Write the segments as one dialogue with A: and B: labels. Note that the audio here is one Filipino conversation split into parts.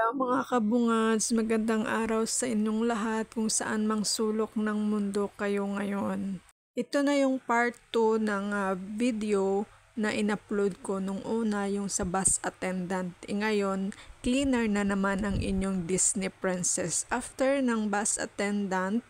A: Hello mga kabungads, magandang araw sa inyong lahat kung saan mang sulok ng mundo kayo ngayon. Ito na yung part 2 ng video na in-upload ko nung una, yung sa bus attendant. Ngayon, cleaner na naman ang inyong Disney princess. After ng bus attendant,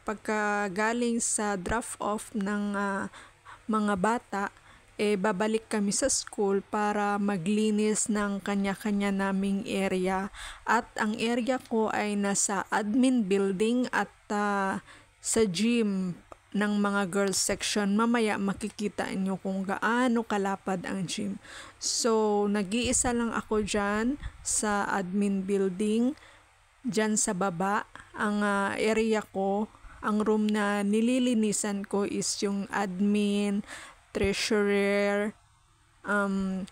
A: pagka galing sa drop off ng mga bata, babalik kami sa school para maglinis ng kanya-kanya naming area. At ang area ko ay nasa admin building at sa gym ng mga girls section. Mamaya makikita nyo kung gaano kalapad ang gym. So, nag-iisa lang ako dyan sa admin building. Dyan sa baba, ang area ko, ang room na nililinisan ko is yung admin, treasurer,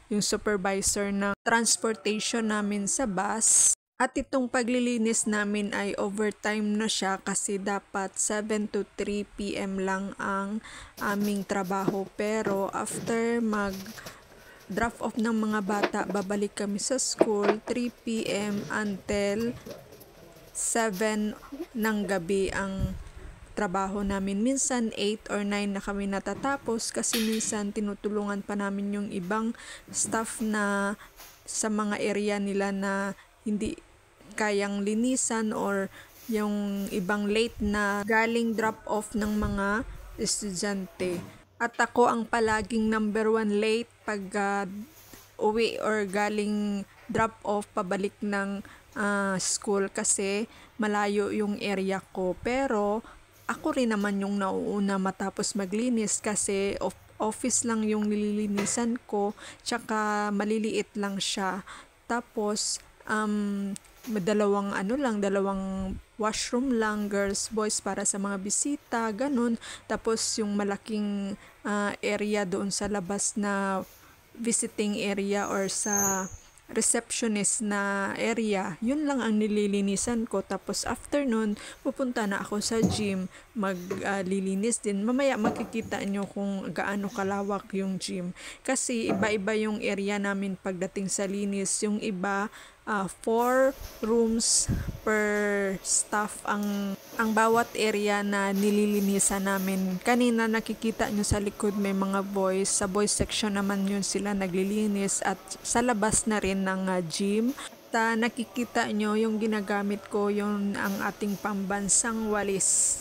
A: yung supervisor ng transportation namin sa bus. At itong paglilinis namin ay overtime na siya kasi dapat 7 to 3 p.m. lang ang aming trabaho. Pero after drop off ng mga bata, babalik kami sa school 3 p.m. until 7 ng gabi ang trabaho namin. Minsan 8 or 9 na kami natatapos kasi minsan tinutulungan pa namin yung ibang staff na sa mga area nila na hindi kayang linisan or yung ibang late na galing drop off ng mga estudyante. At ako ang palaging number 1 late pag uwi or galing drop off pabalik ng school kasi malayo yung area ko. Pero ako rin naman yung nauuna matapos maglinis kasi office lang yung nililinisan ko, tsaka maliliit lang siya. Tapos, dalawang washroom lang, girls, boys, para sa mga bisita, ganun. Tapos yung malaking area doon sa labas na visiting area or sa receptionist na area, yun lang ang nililinisan ko. Tapos after nun, pupunta na ako sa gym, maglilinis din. Mamaya makikita nyo kung gaano kalawak yung gym. Kasi iba-iba yung area namin pagdating sa linis. Yung iba, 4 rooms per staff ang bawat area na nililinisan namin. Kanina nakikita nyo sa likod may mga boys. Sa boys section naman yun sila naglilinis at sa labas na rin ng gym. Nakikita nyo yung ginagamit ko, yung ang ating pambansang walis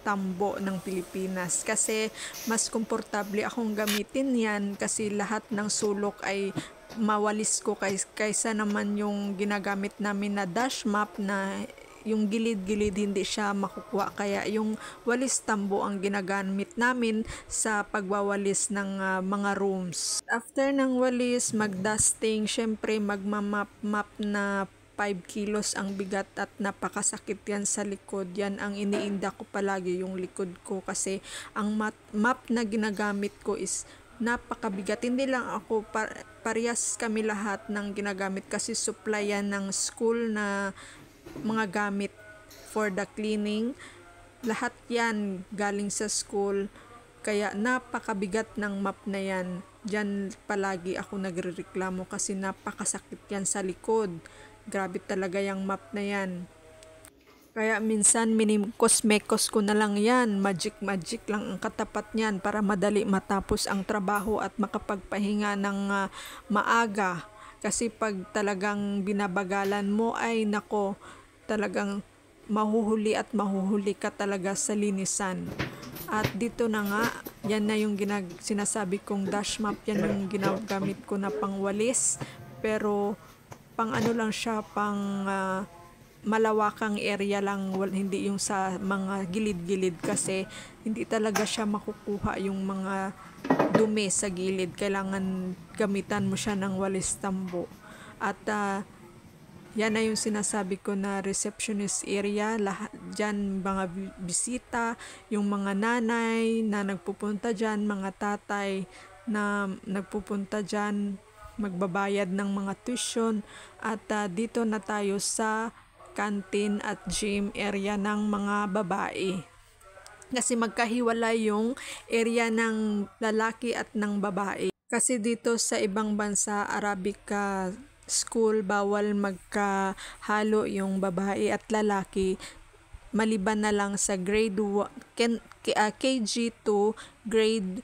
A: tambo ng Pilipinas. Kasi mas komportable akong gamitin yan kasi lahat ng sulok ay mawalis ko kaysa naman yung ginagamit namin na dash map na yung gilid-gilid hindi siya makukuha. Kaya yung walis tambo ang ginagamit namin sa pagwawalis ng mga rooms. After ng walis, magdusting, syempre magmamap-map na 5 kilos ang bigat at napakasakit yan sa likod. Yan ang iniinda ko palagi, yung likod ko, kasi ang map na ginagamit ko is napakabigat. Hindi lang ako, parehas kami lahat ng ginagamit kasi supply yan ng school na mga gamit for the cleaning. Lahat yan galing sa school. Kaya napakabigat ng map na yan. Diyan palagi ako nagrereklamo kasi napakasakit yan sa likod. Grabe talaga yung map na yan. Kaya minsan minimekos ko na lang yan. Magic lang ang katapat niyan para madali matapos ang trabaho at makapagpahinga ng maaga. Kasi pag talagang binabagalan mo ay nako, talagang mahuhuli ka talaga sa linisan. At dito na nga, yan na yung sinasabi kong dash map, yan yung ginagamit ko na pangwalis. Pero pang ano lang siya, pang malawakang area lang, hindi yung sa mga gilid-gilid kasi hindi talaga siya makukuha yung mga dumi sa gilid. Kailangan gamitan mo siya ng walis tambo. At yan na yung sinasabi ko na receptionist area. Lahat dyan, mga bisita, yung mga nanay na nagpupunta dyan, mga tatay na nagpupunta dyan, magbabayad ng mga tuition. At dito na tayo sa canteen at gym area ng mga babae. Kasi magkahiwalay yung area ng lalaki at ng babae. Kasi dito sa ibang bansa, Arabica school bawal magkahalo yung babae at lalaki, maliban na lang sa KG to grade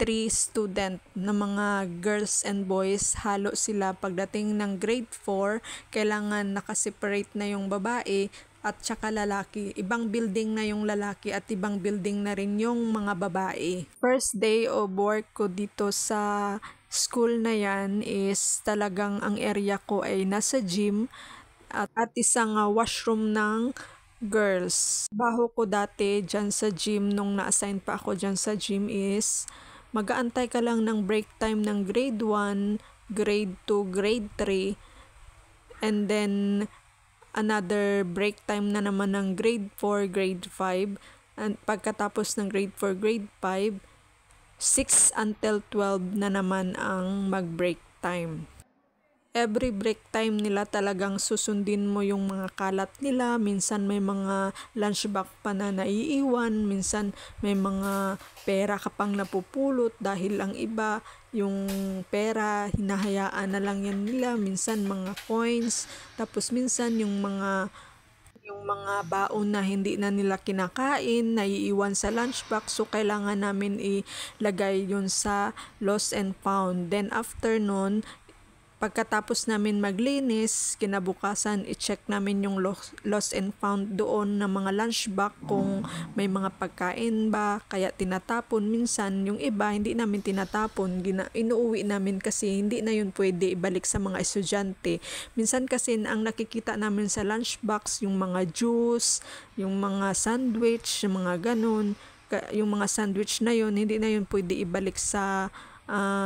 A: 3 student na mga girls and boys, halo sila. Pagdating ng grade 4, kailangan nakaseparate na yung babae at saka lalaki. Ibang building na yung lalaki at ibang building na rin yung mga babae. First day of work ko dito sa school na yan is talagang ang area ko ay nasa gym at isang washroom ng girls. Baho ko dati dyan sa gym nung na-assign pa ako dyan sa gym is mag-aantay ka lang ng break time ng grade 1, grade 2, grade 3, and then another break time na naman ng grade 4, grade 5. And pagkatapos ng grade 4, grade 5, 6 until 12 na naman ang mag-break time. Every break time nila talagang susundin mo yung mga kalat nila. Minsan may mga lunchbox pa na naiiwan. Minsan may mga pera ka pang napupulot dahil ang iba yung pera hinahayaan na lang yan nila. Minsan mga coins. Tapos minsan yung mga baon na hindi na nila kinakain, naiiwan sa lunchbox. So, kailangan namin ilagay yun sa lost and found. Then, after nun, pagkatapos namin maglinis, kinabukasan, i-check namin yung lost and found doon ng mga lunchbox kung may mga pagkain ba, kaya tinatapon. Minsan, yung iba, hindi namin tinatapon, inuuwi namin kasi hindi na yun pwede ibalik sa mga estudyante. Minsan kasi, ang nakikita namin sa lunchbox, yung mga juice, yung mga sandwich, yung mga ganun. Yung mga sandwich na yun, hindi na yun pwede ibalik sa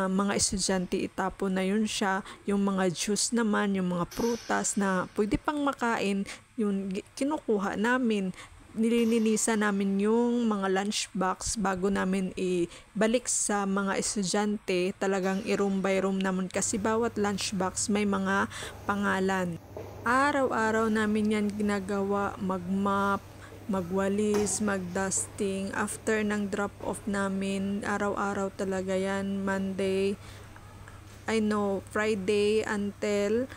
A: mga estudyante, itapon na yun siya. Yung mga juice naman, yung mga prutas na pwede pang makain, yun kinukuha namin. Nililinisan namin yung mga lunchbox bago namin ibalik sa mga estudyante. Talagang i-room by room naman kasi bawat lunchbox may mga pangalan. Araw-araw namin yan ginagawa, mag-map, magwalis, magdusting. After ng drop-off namin, araw-araw talaga yan. Friday until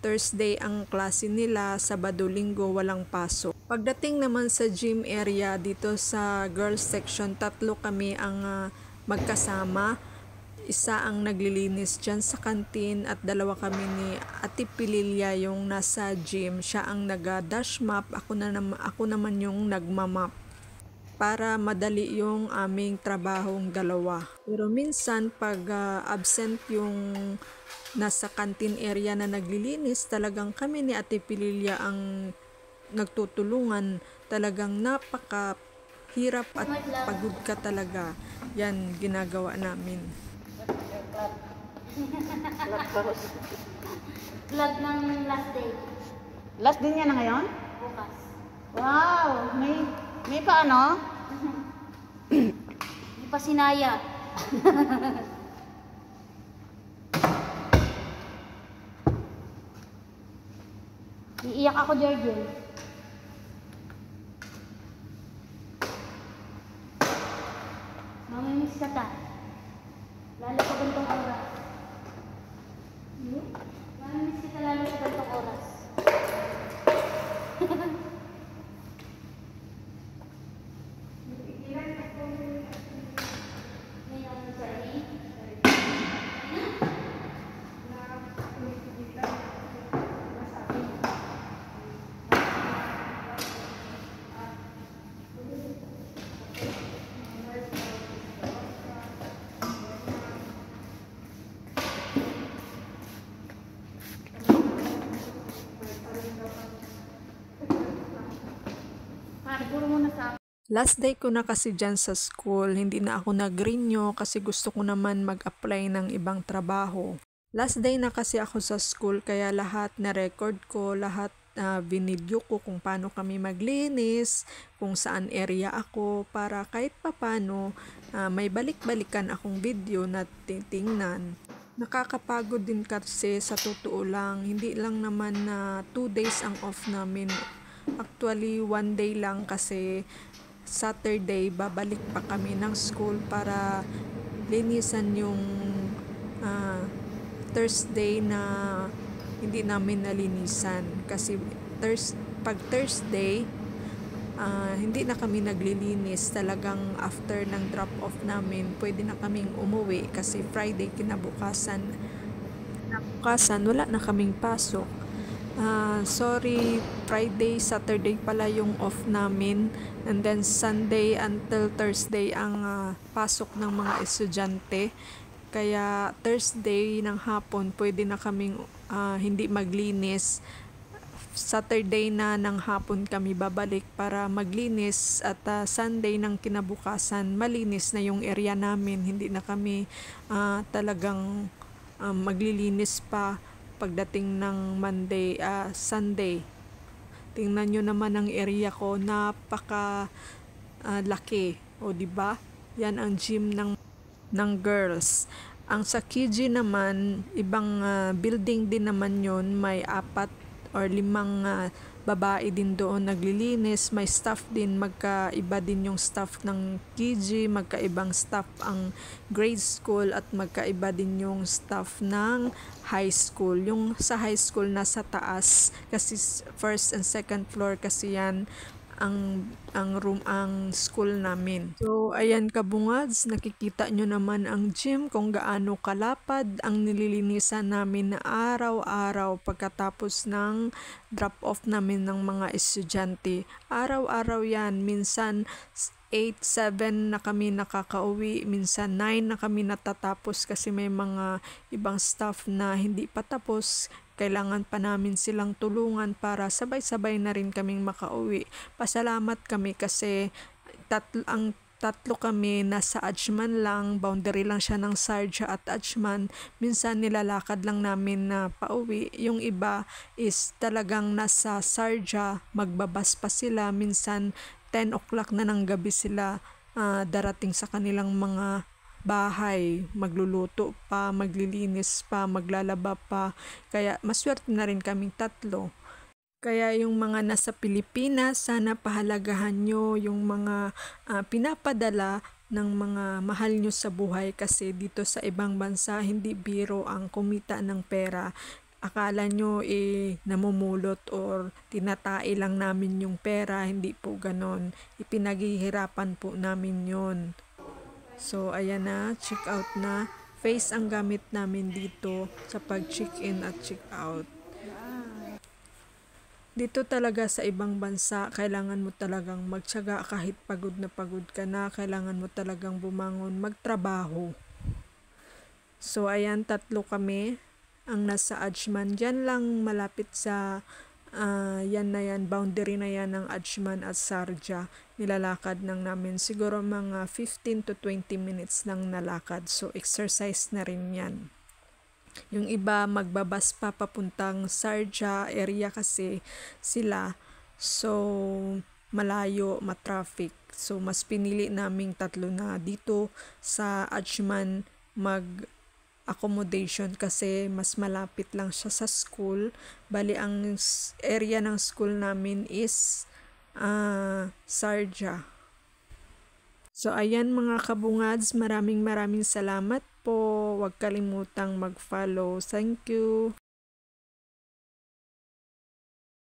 A: Thursday ang klase nila. Sabado, Linggo, walang pasok. Pagdating naman sa gym area, dito sa girls section, 3 kami ang magkasama. Isa ang naglilinis dyan sa kantin at 2 kami ni Ate Pililya yung nasa gym. Siya ang nag-dash map, ako naman yung nagmamap para madali yung aming trabahong 2. Pero minsan pag absent yung nasa kantin area na naglilinis, talagang kami ni Ate Pililya ang nagtutulungan. Talagang napaka hirap at pagod ka talaga. Yan ginagawa namin.
B: Vlog ng last day.
C: Last din niya na ngayon?
B: Bukas.
C: Wow! May pa ano?
B: Hindi pa sinaya. Iiyak ako, Georgian. Mamimiss ka ta. Lalo pa gantong oras. Mamimiss kita lalo sa gantong oras.
A: Last day ko na kasi dyan sa school, hindi na ako nag-renew kasi gusto ko naman mag-apply ng ibang trabaho. Last day na kasi ako sa school kaya lahat na record ko, lahat binidyo ko kung paano kami maglinis, kung saan area ako para kahit papano may balik-balikan akong video na titingnan. Nakakapagod din kasi sa totoo lang, hindi lang naman na 2 days ang off namin. Actually, 1 day lang kasi Saturday, babalik pa kami ng school para linisan yung Thursday na hindi namin nalinisan kasi pag Thursday, hindi na kami naglilinis. Talagang after ng drop off namin, pwede na kaming umuwi kasi Friday kinabukasan wala na kaming pasok. Sorry, Friday, Saturday pala yung off namin, and then Sunday until Thursday ang pasok ng mga estudyante. Kaya Thursday ng hapon pwede na kaming hindi maglinis. Saturday na ng hapon kami babalik para maglinis, at Sunday ng kinabukasan malinis na yung area namin. Hindi na kami talagang maglilinis pa pagdating ng Sunday. Tingnan nyo naman ang area ko, napaka laki. O di ba? Yan ang gym ng girls. Ang sa KG naman, ibang building din naman yun. May 4 or 5 babae din doon naglilinis. May staff din, magkaiba din yung staff ng KG, magkaibang staff ang grade school, at magkaiba din yung staff ng high school. Yung sa high school nasa taas kasi first and second floor kasi yan ang school namin. So ayan kabungads, nakikita nyo naman ang gym kung gaano kalapad ang nililinisan namin na araw-araw pagkatapos ng drop off namin ng mga estudyante. Araw-araw yan, minsan 8, 7 na kami nakakauwi, minsan 9 na kami natatapos kasi may mga ibang staff na hindi pa tapos. Kailangan pa namin silang tulungan para sabay-sabay na rin kaming makauwi. Pasalamat kami kasi tatlo kami nasa Ajman lang, boundary lang siya ng Sharjah at Ajman. Minsan nilalakad lang namin na pauwi. Yung iba is talagang nasa Sharjah, magbabas pa sila. Minsan 10 o'clock na ng gabi sila darating sa kanilang mga bahay, magluluto pa, maglilinis pa, maglalaba pa. Kaya maswerte na rin kaming tatlo. Kaya yung mga nasa Pilipinas, sana pahalagahan nyo yung mga pinapadala ng mga mahal nyo sa buhay, kasi dito sa ibang bansa hindi biro ang kumita ng pera. Akala nyo namumulot or tinatai lang namin yung pera, hindi po ganon. Ipinaghihirapan po namin yon. So ayan na, check out na. Face ang gamit namin dito sa pag-check in at check out. Dito talaga sa ibang bansa, kailangan mo talagang magtiyaga kahit pagod na pagod ka na. Kailangan mo talagang bumangon, magtrabaho. So ayan, 3 kami ang nasa Ajman. Diyan lang malapit sa boundary na yan ng Ajman at Sharjah. Nilalakad lang namin. Siguro mga 15 to 20 minutes lang nalakad. So exercise na rin yan. Yung iba magbabas pa papuntang Sharjah area kasi sila. So malayo, matraffic. So mas pinili naming 3 na dito sa Ajman accommodation kasi mas malapit lang siya sa school. Bali ang area ng school namin is Sharjah. So ayan mga kabungads, maraming salamat po. Huwag kalimutang mag-follow. Thank you.